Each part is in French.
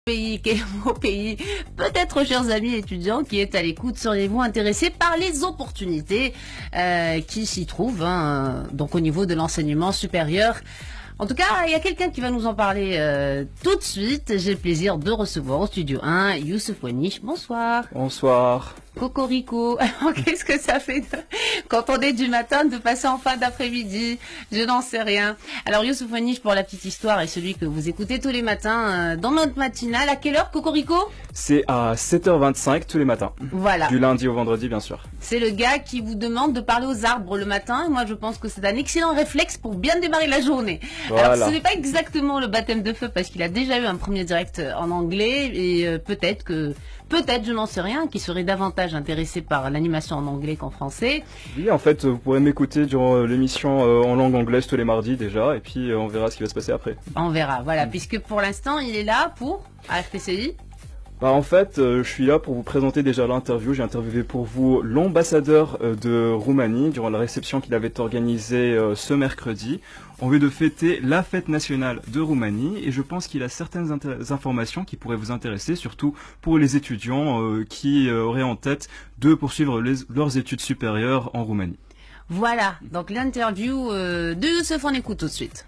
Pays, quel beau pays. Peut-être, chers amis étudiants qui êtes à l'écoute, seriez-vous intéressés par les opportunités qui s'y trouvent, hein, donc au niveau de l'enseignement supérieur. En tout cas, il y a quelqu'un qui va nous en parler tout de suite. J'ai le plaisir de recevoir au studio 1 Youssouf Ouaniche. Bonsoir. Bonsoir. Cocorico. Alors, qu'est-ce que ça fait quand on est du matin de passer en fin d'après-midi? Je n'en sais rien. Alors, Youssouf Ouaniche, pour la petite histoire, est celui que vous écoutez tous les matins dans notre matinale. À quelle heure, Cocorico? C'est à 7h25 tous les matins. Voilà. Du lundi au vendredi, bien sûr. C'est le gars qui vous demande de parler aux arbres le matin. Moi, je pense que c'est un excellent réflexe pour bien démarrer la journée. Voilà. Alors, ce n'est pas exactement le baptême de feu parce qu'il a déjà eu un premier direct en anglais et peut-être, je n'en sais rien, qu'il serait davantage intéressé par l'animation en anglais qu'en français. Oui, en fait, vous pourrez m'écouter durant l'émission en langue anglaise tous les mardis déjà, et puis on verra ce qui va se passer après. On verra, voilà, puisque pour l'instant, il est là pour RTCI. En fait, je suis là pour vous présenter déjà l'interview. J'ai interviewé pour vous l'ambassadeur de Roumanie durant la réception qu'il avait organisée ce mercredi en vue de fêter la fête nationale de Roumanie. Et je pense qu'il a certaines informations qui pourraient vous intéresser, surtout pour les étudiants qui auraient en tête de poursuivre leurs études supérieures en Roumanie. Voilà, donc l'interview de Youssouf, on écoute tout de suite.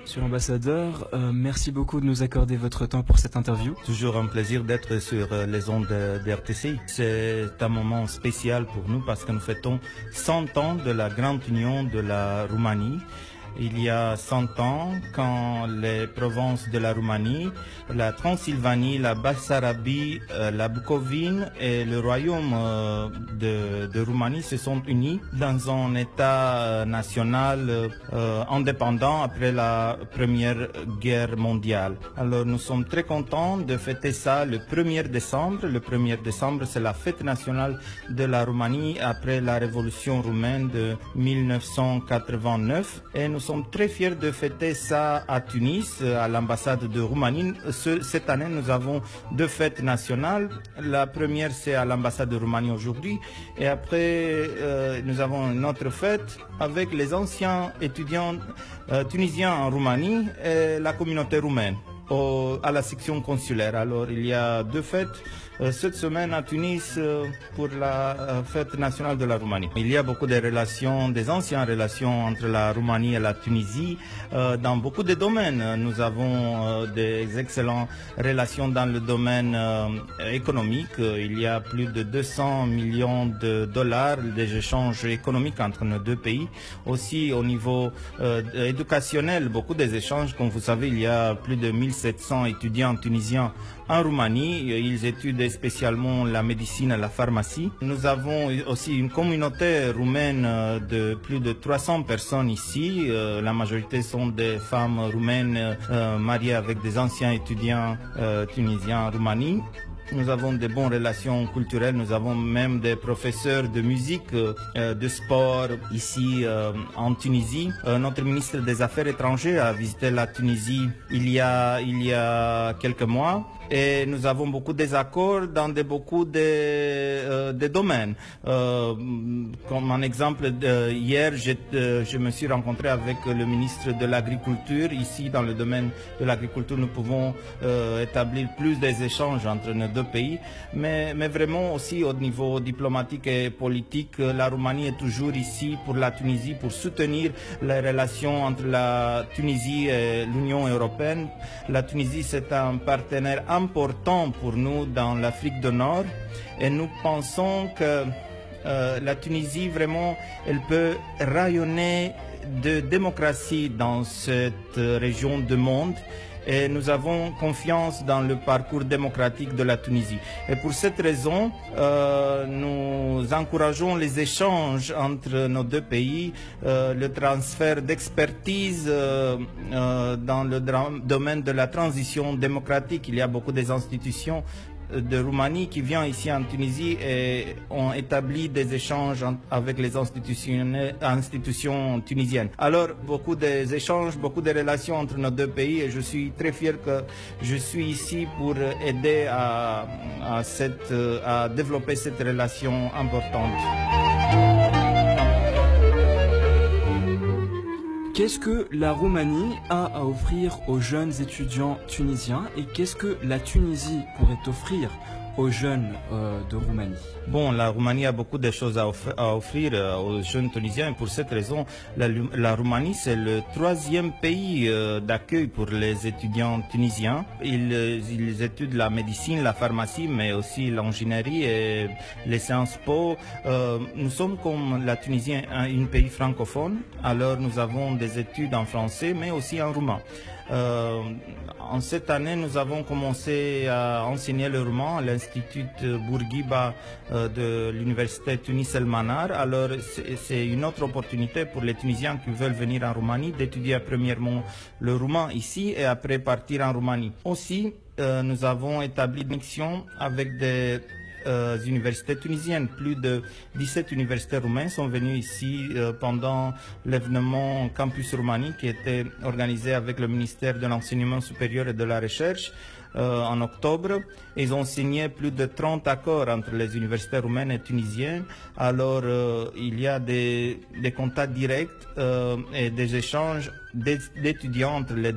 Monsieur l'ambassadeur, merci beaucoup de nous accorder votre temps pour cette interview. Toujours un plaisir d'être sur les ondes de RTCI. C'est un moment spécial pour nous parce que nous fêtons 100 ans de la grande union de la Roumanie. Il y a 100 ans, quand les provinces de la Roumanie, la Transylvanie, la Bessarabie, la Bucovine et le royaume de Roumanie se sont unis dans un État national indépendant après la Première Guerre mondiale. Alors nous sommes très contents de fêter ça le 1er décembre. Le 1er décembre, c'est la fête nationale de la Roumanie après la révolution roumaine de 1989. Et nous sommes très fiers de fêter ça à Tunis, à l'ambassade de Roumanie. Cette année, nous avons deux fêtes nationales. La première, c'est à l'ambassade de Roumanie aujourd'hui. Et après, nous avons une autre fête avec les anciens étudiants tunisiens en Roumanie et la communauté roumaine à la section consulaire. Alors, il y a deux fêtes cette semaine à Tunis pour la fête nationale de la Roumanie. Il y a beaucoup de relations, des anciennes relations entre la Roumanie et la Tunisie dans beaucoup de domaines. Nous avons des excellentes relations dans le domaine économique. Il y a plus de 200 millions de dollars des échanges économiques entre nos deux pays. Aussi au niveau éducationnel, beaucoup des échanges. Comme vous savez, il y a plus de 1700 étudiants tunisiens en Roumanie. Ils étudient spécialement la médecine et la pharmacie. Nous avons aussi une communauté roumaine de plus de 300 personnes ici. La majorité sont des femmes roumaines mariées avec des anciens étudiants tunisiens en Roumanie. Nous avons de bonnes relations culturelles, nous avons même des professeurs de musique, de sport ici en Tunisie. Notre ministre des Affaires étrangères a visité la Tunisie il y a quelques mois. Et nous avons beaucoup de désaccords dans beaucoup de domaines. Comme un exemple, hier, je me suis rencontré avec le ministre de l'Agriculture. Ici, dans le domaine de l'agriculture, nous pouvons établir plus des échanges entre nos deux pays. Mais vraiment aussi au niveau diplomatique et politique, la Roumanie est toujours ici pour la Tunisie, pour soutenir les relations entre la Tunisie et l'Union européenne. La Tunisie, c'est un partenaire important pour nous dans l'Afrique du Nord et nous pensons que la Tunisie vraiment elle peut rayonner de démocratie dans cette région du monde et nous avons confiance dans le parcours démocratique de la Tunisie. Et pour cette raison, nous encourageons les échanges entre nos deux pays, le transfert d'expertise dans le domaine de la transition démocratique. Il y a beaucoup d'institutions de Roumanie qui vient ici en Tunisie et ont établi des échanges avec les institutions tunisiennes. Alors, beaucoup d'échanges, beaucoup de relations entre nos deux pays et je suis très fier que je suis ici pour aider à développer cette relation importante. qu'est-ce que la Roumanie a à offrir aux jeunes étudiants tunisiens et qu'est-ce que la Tunisie pourrait offrir aux jeunes de Roumanie? Bon, la Roumanie a beaucoup de choses à offrir aux jeunes Tunisiens et pour cette raison, la Roumanie c'est le 3e pays d'accueil pour les étudiants tunisiens. Ils étudient la médecine, la pharmacie, mais aussi l'ingénierie et les sciences po. Nous sommes comme la Tunisie, un pays francophone, alors nous avons des études en français, mais aussi en roumain. En cette année, nous avons commencé à enseigner le roumain à l'Institut Bourguiba de l'Université Tunis El Manar. Alors, c'est une autre opportunité pour les Tunisiens qui veulent venir en Roumanie d'étudier premièrement le roumain ici et après partir en Roumanie. Aussi, nous avons établi une connexion avec des universités tunisiennes. Plus de 17 universités roumaines sont venues ici pendant l'événement Campus Roumanie qui était organisé avec le ministère de l'Enseignement supérieur et de la Recherche en octobre. Ils ont signé plus de 30 accords entre les universités roumaines et tunisiennes. Alors, il y a des contacts directs et des échanges d'étudiants entre les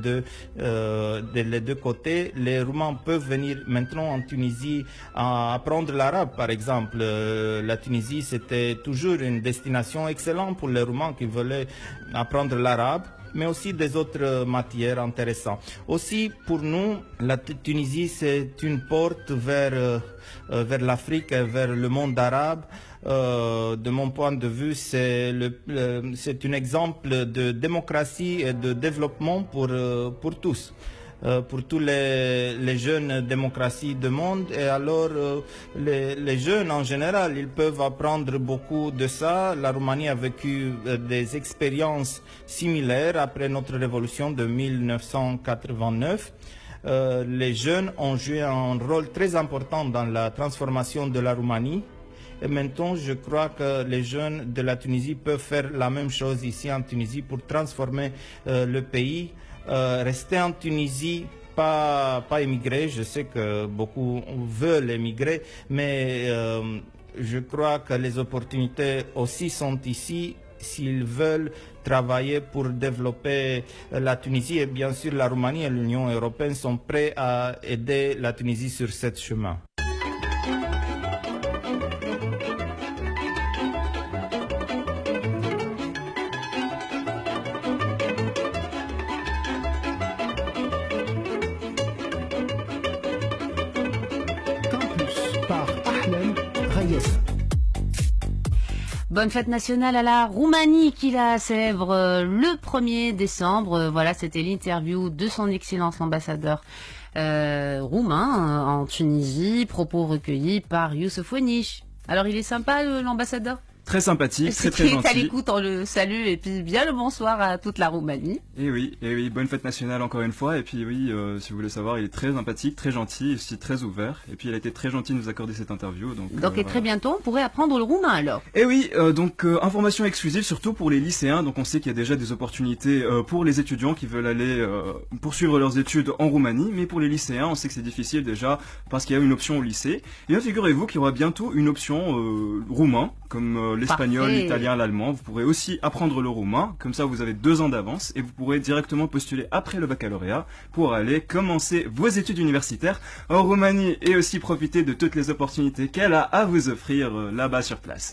deux côtés. Les Roumains peuvent venir maintenant en Tunisie à apprendre l'arabe, par exemple. La Tunisie, c'était toujours une destination excellente pour les Roumains qui voulaient apprendre l'arabe, mais aussi des autres matières intéressantes. Aussi, pour nous, la Tunisie, c'est une porte vers l'Afrique et vers le monde arabe. De mon point de vue, c'est un exemple de démocratie et de développement pour tous. Pour tous les jeunes démocraties du monde. Et alors, les jeunes en général, ils peuvent apprendre beaucoup de ça. La Roumanie a vécu des expériences similaires après notre révolution de 1989. Les jeunes ont joué un rôle très important dans la transformation de la Roumanie. Et maintenant, je crois que les jeunes de la Tunisie peuvent faire la même chose ici en Tunisie pour transformer le pays. Rester en Tunisie, pas émigrer. Je sais que beaucoup veulent émigrer, mais je crois que les opportunités aussi sont ici s'ils veulent travailler pour développer la Tunisie. Et bien sûr, la Roumanie et l'Union européenne sont prêts à aider la Tunisie sur ce chemin. Bonne fête nationale à la Roumanie qui la célèbre le 1er décembre. Voilà, c'était l'interview de son Excellence l'ambassadeur roumain en Tunisie, propos recueillis par Youssouf Oueniche. Alors il est sympa l'ambassadeur ? Très sympathique, très Qui est gentil. à l'écoute, on le salue et puis bien le bonsoir à toute la Roumanie. Et oui, bonne fête nationale encore une fois. Et puis oui, si vous voulez savoir, il est très sympathique, très gentil, aussi très ouvert. Et puis il a été très gentil de nous accorder cette interview. Donc et très bientôt, on pourrait apprendre le roumain alors. Et oui, information exclusive surtout pour les lycéens. Donc on sait qu'il y a déjà des opportunités pour les étudiants qui veulent aller poursuivre leurs études en Roumanie. Mais pour les lycéens, on sait que c'est difficile déjà parce qu'il y a une option au lycée. Et bien figurez-vous qu'il y aura bientôt une option roumain, comme l'espagnol, l'italien, l'allemand. Vous pourrez aussi apprendre le roumain. Comme ça, vous avez 2 ans d'avance et vous pourrez directement postuler après le baccalauréat pour aller commencer vos études universitaires en Roumanie et aussi profiter de toutes les opportunités qu'elle a à vous offrir là-bas sur place.